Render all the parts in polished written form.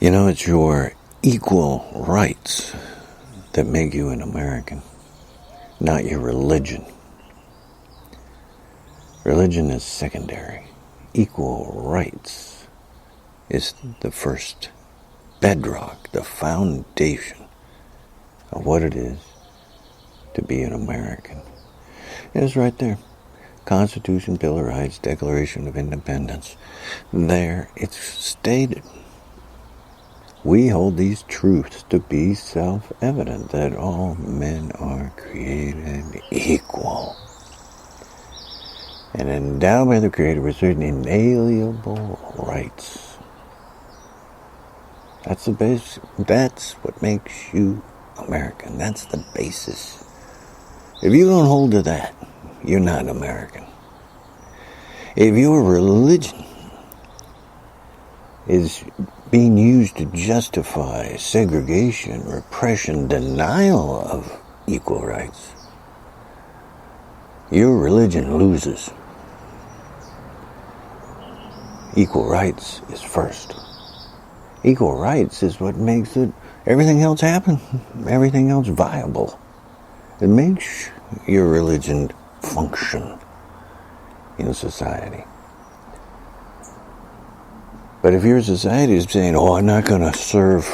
It's your equal rights that make you an American, not your religion. Religion is secondary. Equal rights is the first bedrock, the foundation of what it is to be an American. It's right there. Constitution, Bill of Rights, Declaration of Independence. There it's stated. We hold these truths to be self-evident, that all men are created equal and endowed by the Creator with certain inalienable rights. That's the base. That's what makes you American. That's the basis. If you don't hold to that, you're not American. If your religion is being used to justify segregation, repression, denial of equal rights, your religion loses. Equal rights is first. Equal rights is what makes everything else happen, everything else viable. It makes your religion function in society. But if your society is saying, I'm not going to serve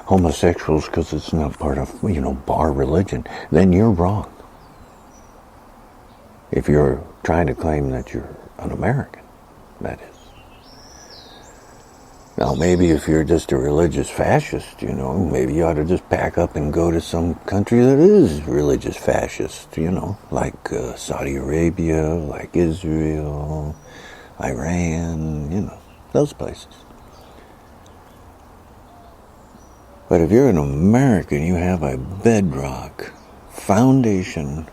homosexuals because it's not part of, our religion, then you're wrong. If you're trying to claim that you're an American, that is. Now, maybe if you're just a religious fascist, maybe you ought to just pack up and go to some country that is religious fascist, like Saudi Arabia, like Israel, Iran, those places. But if you're an American, you have a bedrock foundation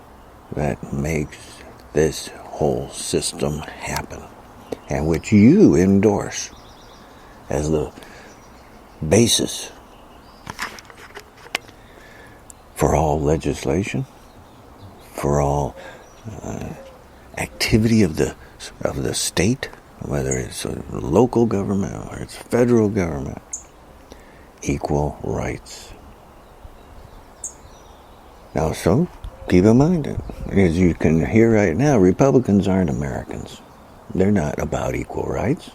that makes this whole system happen, and which you endorse as the basis for all legislation, for all activity of the state, whether it's a local government or it's federal government. Equal rights. Now, so keep in mind, as you can hear right now, Republicans aren't Americans. They're not about equal rights.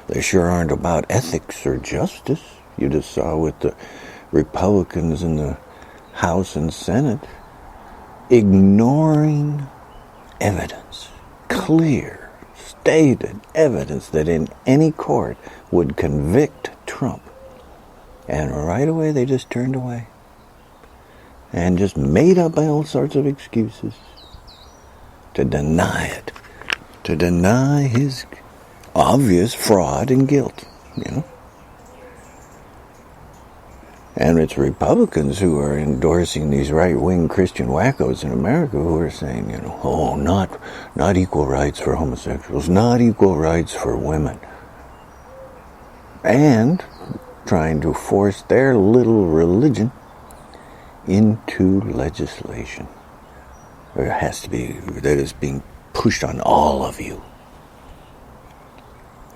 They sure aren't about ethics or justice. You just saw with the Republicans in the House and Senate ignoring evidence, clear, stated evidence that in any court would convict Trump. And right away they just turned away and just made up all sorts of excuses to deny it, to deny his obvious fraud and guilt, And it's Republicans who are endorsing these right-wing Christian wackos in America who are saying, not equal rights for homosexuals, not equal rights for women. And trying to force their little religion into legislation. There has to be, that is being pushed on all of you.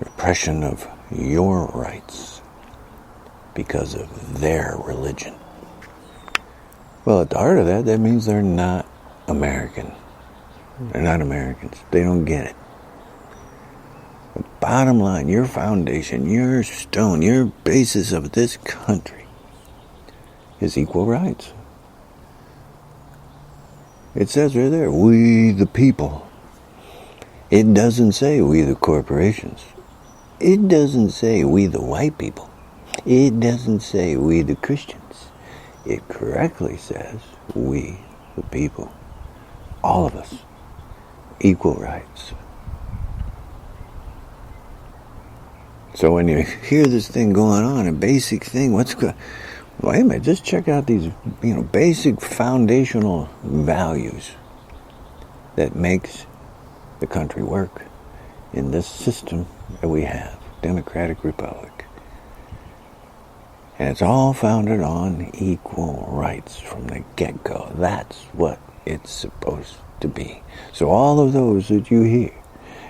Repression of your rights because of their religion. Well, at the heart of that means they're not American. They're not Americans. They don't get it. The bottom line, your foundation, your stone, your basis of this country is equal rights. It says right there, we the people. It doesn't say we the corporations. It doesn't say we the white people. It doesn't say we the Christians. It correctly says we the people. All of us. Equal rights. So when you hear this thing going on, a basic thing, wait a minute, just check out these, basic foundational values that makes the country work in this system that we have, Democratic Republic. And it's all founded on equal rights from the get-go. That's what it's supposed to be. So all of those that you hear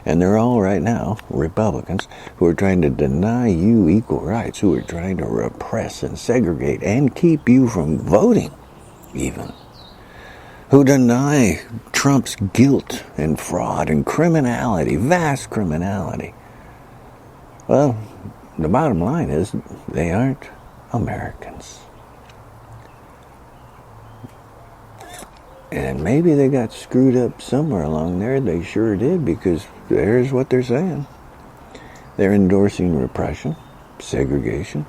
And they're all right now Republicans who are trying to deny you equal rights, who are trying to repress and segregate and keep you from voting even, who deny Trump's guilt and fraud and criminality, vast criminality. Well, the bottom line is they aren't Americans. And maybe they got screwed up somewhere along there. They sure did, because there's what they're saying. They're endorsing repression, segregation,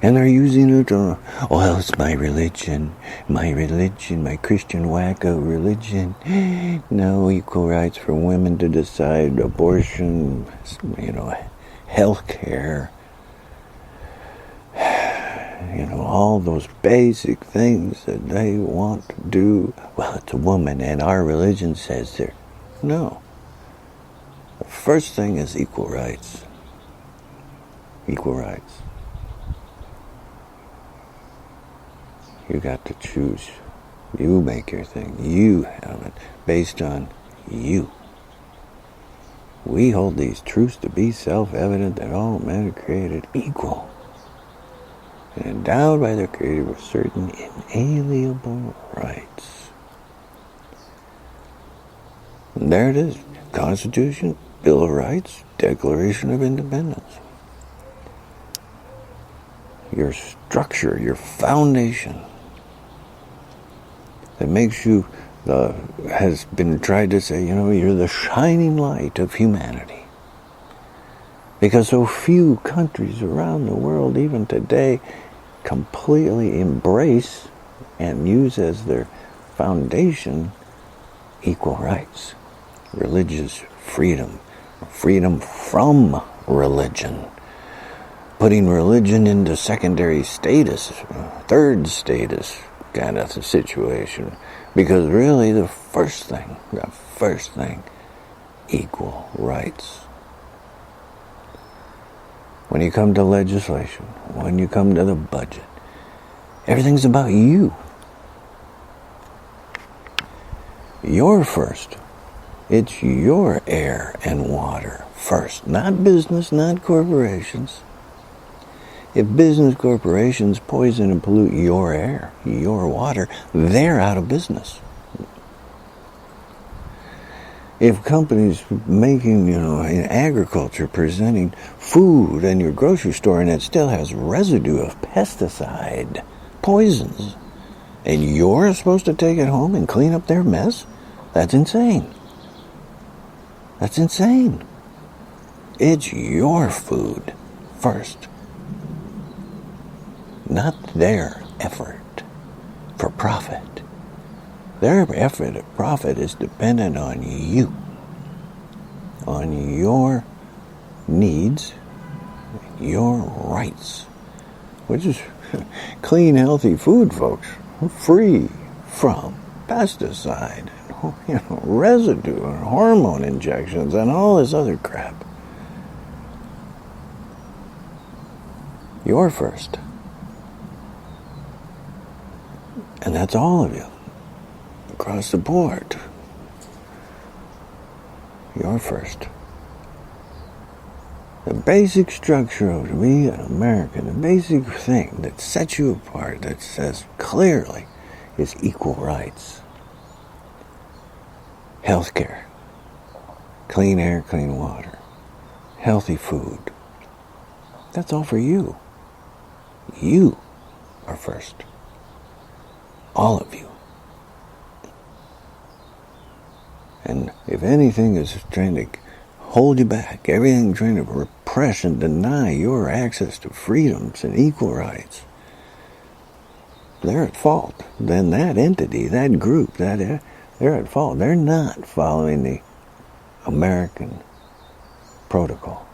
and they're using it on, well, it's my religion, my Christian wacko religion. No equal rights for women to decide, abortion, health care, all those basic things that they want to do. Well, it's a woman and our religion says there. No. The first thing is equal rights. Equal rights. You got to choose. You make your thing. You have it based on you. We hold these truths to be self-evident that all men are created equal and endowed by their Creator with certain inalienable rights. And there it is. Constitution, Bill of Rights, Declaration of Independence. Your structure, your foundation that makes you, has been tried to say, you're the shining light of humanity. Because so few countries around the world, even today, completely embrace and use as their foundation equal rights, religious freedom, freedom from religion, putting religion into secondary status, third status kind of situation, because really the first thing, equal rights. When you come to legislation, when you come to the budget, everything's about you. You're first. It's your air and water first, not business, not corporations. If business corporations poison and pollute your air, your water, they're out of business. If companies making, in agriculture, presenting food in your grocery store and it still has residue of pesticide, poisons, and you're supposed to take it home and clean up their mess, that's insane. That's insane. It's your food first, not their effort for profit. Their effort at profit is dependent on you, on your needs, your rights, which is clean, healthy food, folks, free from pesticide, residue and hormone injections and all this other crap. You're first. And that's all of you. Across the board. You're first. The basic structure of to be an American, the basic thing that sets you apart, that says clearly, is equal rights. Healthcare. Clean air, clean water. Healthy food. That's all for you. You are first. All of you. And if anything is trying to hold you back, everything trying to repress and deny your access to freedoms and equal rights, they're at fault. Then that entity, that group, they're at fault. They're not following the American protocol,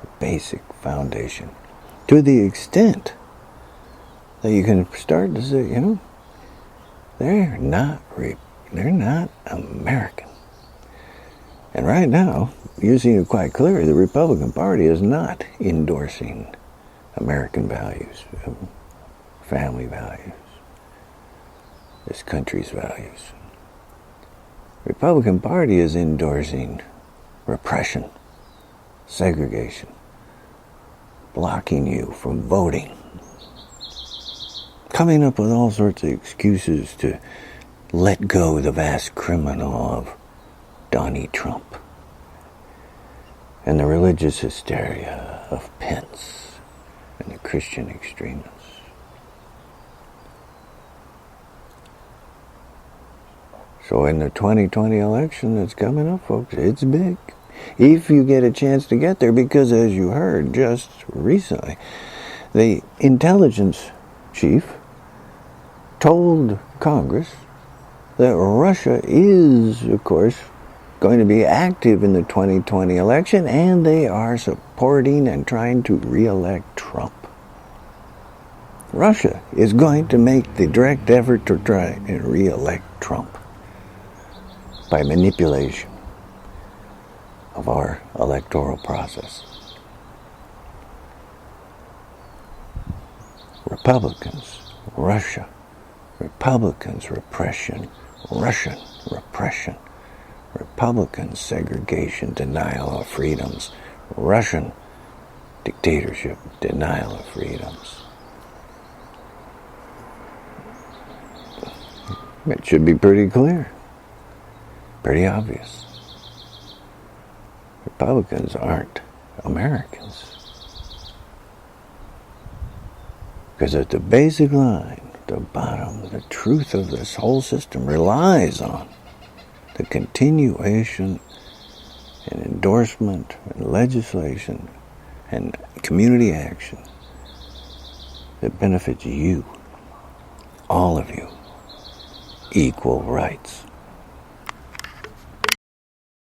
the basic foundation, to the extent that you can start to say, they're not American. And right now, you're seeing it quite clearly, the Republican Party is not endorsing American values, family values, this country's values. The Republican Party is endorsing repression, segregation, blocking you from voting, coming up with all sorts of excuses to let go the vast criminal of Donnie Trump, and the religious hysteria of Pence and the Christian extremists. So in the 2020 election that's coming up, folks, it's big. If you get a chance to get there, because as you heard just recently, the intelligence chief told Congress that Russia is, of course, going to be active in the 2020 election, and they are supporting and trying to re-elect Trump. Russia is going to make the direct effort to try and re-elect Trump by manipulation of our electoral process. Republicans, Russia. Republicans, repression. Russian, repression. Republicans, segregation, denial of freedoms. Russian, dictatorship, denial of freedoms. It should be pretty clear. Pretty obvious. Republicans aren't Americans. Because at the basic line, the bottom, the truth of this whole system relies on the continuation and endorsement and legislation and community action that benefits you, all of you, equal rights.